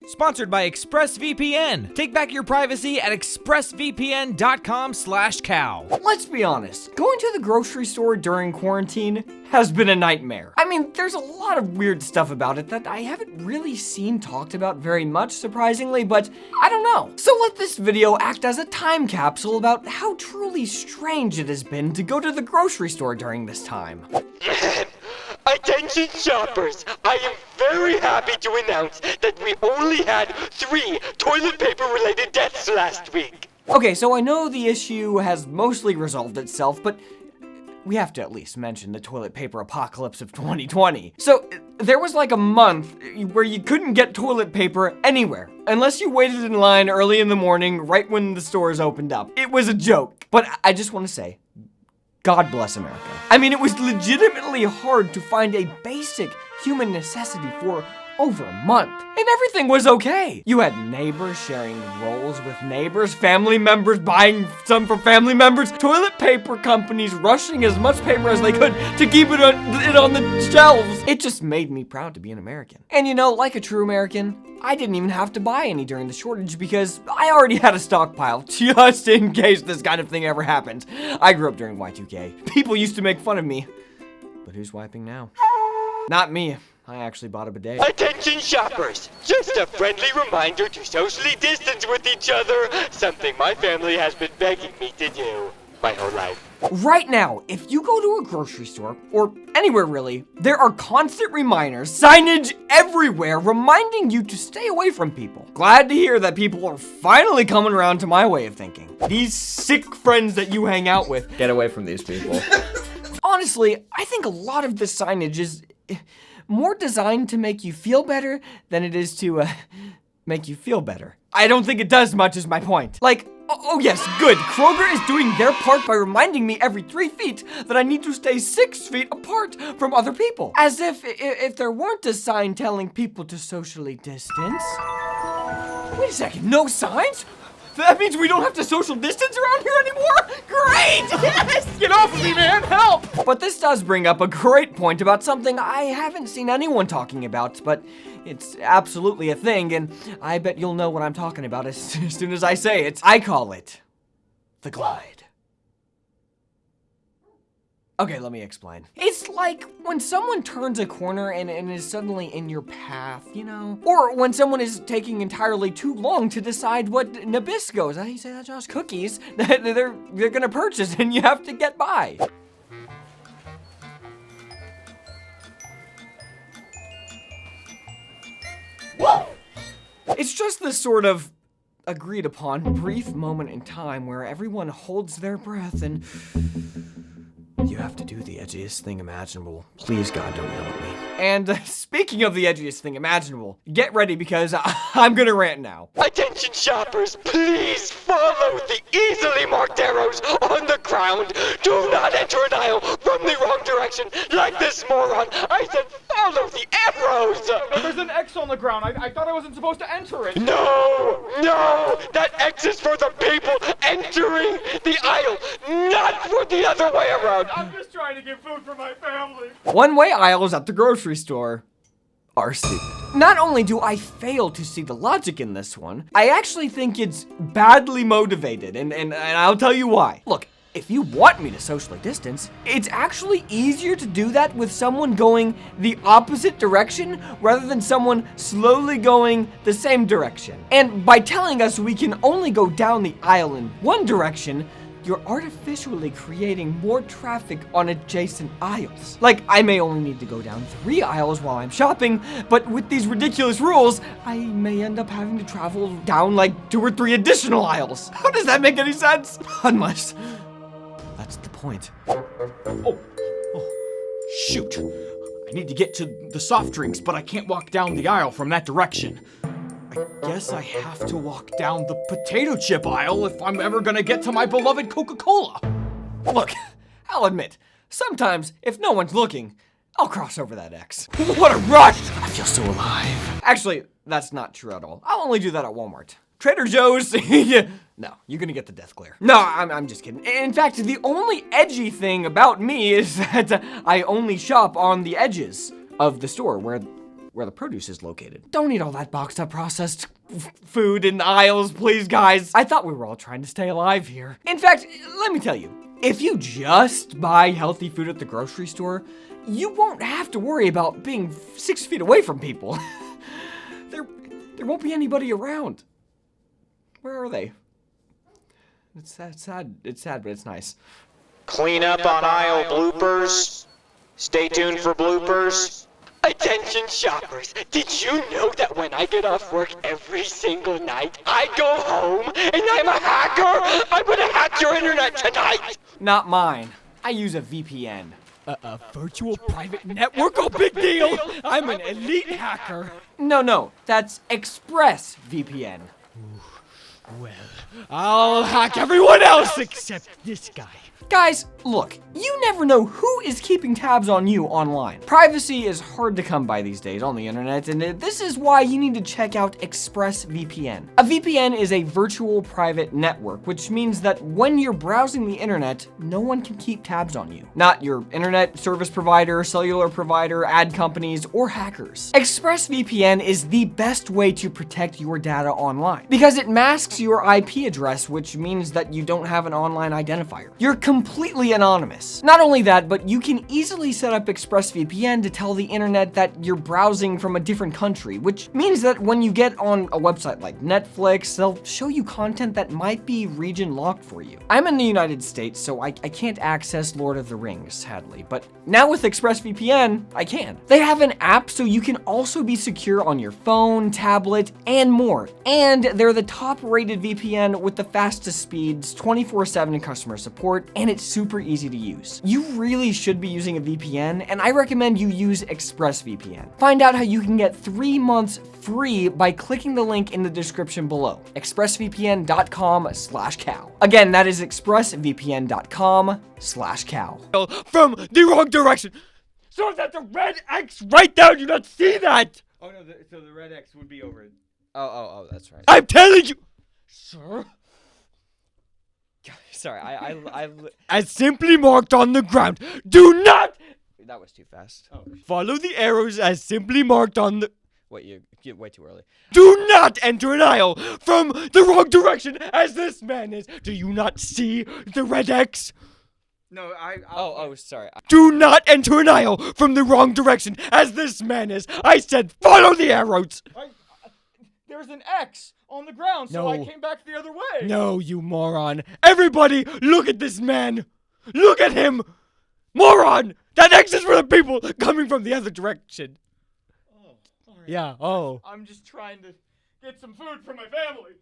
Sponsored by ExpressVPN. Take back your privacy at expressvpn.com/cow. Let's be honest, going to the grocery store during quarantine has been a nightmare. I mean, there's a lot of weird stuff about it that I haven't really seen talked about very much, surprisingly, but I don't know. So let this video act as a time capsule about how truly strange it has been to go to the grocery store during this time. Attention shoppers, I am very happy to announce that we only had 3 toilet paper related deaths last week. Okay, so I know the issue has mostly resolved itself, but we have to at least mention the toilet paper apocalypse of 2020. So there was like a month where you couldn't get toilet paper anywhere unless you waited in line early in the morning right when the stores opened up. It was a joke. But I just want to say, God bless America. I mean, it was legitimately hard to find a basic human necessity for over a month, and everything was okay. You had neighbors sharing rolls with neighbors, family members buying some for family members, toilet paper companies rushing as much paper as they could to keep it on the shelves. It just made me proud to be an American. And you know, like a true American, I didn't even have to buy any during the shortage because I already had a stockpile just in case this kind of thing ever happened. I grew up during Y2K. People used to make fun of me, but who's wiping now? Not me. I actually bought a bidet. Attention shoppers, just a friendly reminder to socially distance with each other, something my family has been begging me to do my whole life. Right now, if you go to a grocery store, or anywhere really, there are constant reminders, signage everywhere reminding you to stay away from people. Glad to hear that people are finally coming around to my way of thinking. These sick friends that you hang out with. Get away from these people. Honestly, I think a lot of this signage is more designed to make you feel better than it is to make you feel better. I don't think it does much is my point. Like, oh yes, good. Kroger is doing their part by reminding me every 3 feet that I need to stay 6 feet apart from other people. As if there weren't a sign telling people to socially distance. Wait a second, no signs? That means we don't have to social distance around here anymore? Great! Yes! Get off of me, man! Help! But this does bring up a great point about something I haven't seen anyone talking about, but it's absolutely a thing, and I bet you'll know what I'm talking about as soon as I say it. I call it the glide. Okay, let me explain. It's like when someone turns a corner and is suddenly in your path, you know? Or when someone is taking entirely too long to decide what Nabisco's, how do you say that, Josh? Cookies, they're gonna purchase and you have to get by. Whoa! It's just this sort of agreed upon brief moment in time where everyone holds their breath and you have to do the edgiest thing imaginable. Please, God, don't yell at me. And speaking of the edgiest thing imaginable, get ready because I'm gonna rant now. Attention shoppers, please follow the easily marked arrows on the ground. Do not enter an aisle from the wrong direction like this moron. I said follow the arrows. There's an X on the ground. I thought I wasn't supposed to enter it. No, that X is for the people entering the aisle, not for the other way around. I'm just trying to get food for my family. One-way aisles at the grocery store are stupid. Not only do I fail to see the logic in this one, I actually think it's badly motivated, and I'll tell you why. Look, if you want me to socially distance, it's actually easier to do that with someone going the opposite direction rather than someone slowly going the same direction. And by telling us we can only go down the aisle in one direction, you're artificially creating more traffic on adjacent aisles. Like, I may only need to go down 3 aisles while I'm shopping, but with these ridiculous rules, I may end up having to travel down like 2 or 3 additional aisles. How does that make any sense? Unless that's the point. Oh, shoot. I need to get to the soft drinks, but I can't walk down the aisle from that direction. I guess I have to walk down the potato chip aisle if I'm ever gonna get to my beloved Coca-Cola. Look, I'll admit, sometimes, if no one's looking, I'll cross over that X. What a rush! I feel so alive. Actually, that's not true at all. I'll only do that at Walmart. Trader Joe's, no, you're gonna get the death glare. No, I'm just kidding. In fact, the only edgy thing about me is that I only shop on the edges of the store where where the produce is located. Don't eat all that boxed up processed food in the aisles, please, guys. I thought we were all trying to stay alive here. In fact, let me tell you, if you just buy healthy food at the grocery store, you won't have to worry about being 6 feet away from people. There won't be anybody around. Where are they? It's sad. It's sad, but it's nice. Clean up on aisle bloopers. Stay tuned for bloopers. Attention shoppers, did you know that when I get off work every single night, I go home and I'm a hacker? I'm gonna hack your internet tonight! Not mine. I use a VPN. A virtual private network? Oh, big deal! I'm an elite hacker. No, that's ExpressVPN. Well, I'll hack everyone else except this guy. Guys, look, you never know who is keeping tabs on you online. Privacy is hard to come by these days on the internet, and this is why you need to check out ExpressVPN. A VPN is a virtual private network, which means that when you're browsing the internet, no one can keep tabs on you. Not your internet service provider, cellular provider, ad companies, or hackers. ExpressVPN is the best way to protect your data online because it masks your IP address, which means that you don't have an online identifier. You're completely anonymous. Not only that, but you can easily set up ExpressVPN to tell the internet that you're browsing from a different country, which means that when you get on a website like Netflix, they'll show you content that might be region locked for you. I'm in the United States, so I can't access Lord of the Rings, sadly, but now with ExpressVPN, I can. They have an app so you can also be secure on your phone, tablet, and more. And they're the top-rated VPN with the fastest speeds, 24/7 customer support, and it's super easy to use. You really should be using a VPN, and I recommend you use ExpressVPN. Find out how you can get 3 months free by clicking the link in the description below, expressvpn.com/cow. Again, that is expressvpn.com/cow. From the wrong direction. So that's a red X right there. Do you not see that? Oh no, so the red X would be over it. Oh, that's right. I'm telling you, sir. Sorry, I As simply marked on the ground. Do not that was too fast. Oh. follow the arrows as simply marked on the... Wait, you get way too early. Do not enter an aisle from the wrong direction as this man is. Do you not see the red X? No, sorry. Do not enter an aisle from the wrong direction as this man is. I said follow the arrows. There's an X on the ground, so I came back the other way. No, you moron. Everybody, look at this man. Look at him. Moron. That X is for the people coming from the other direction. Oh, all right. Yeah, oh. I'm just trying to get some food for my family.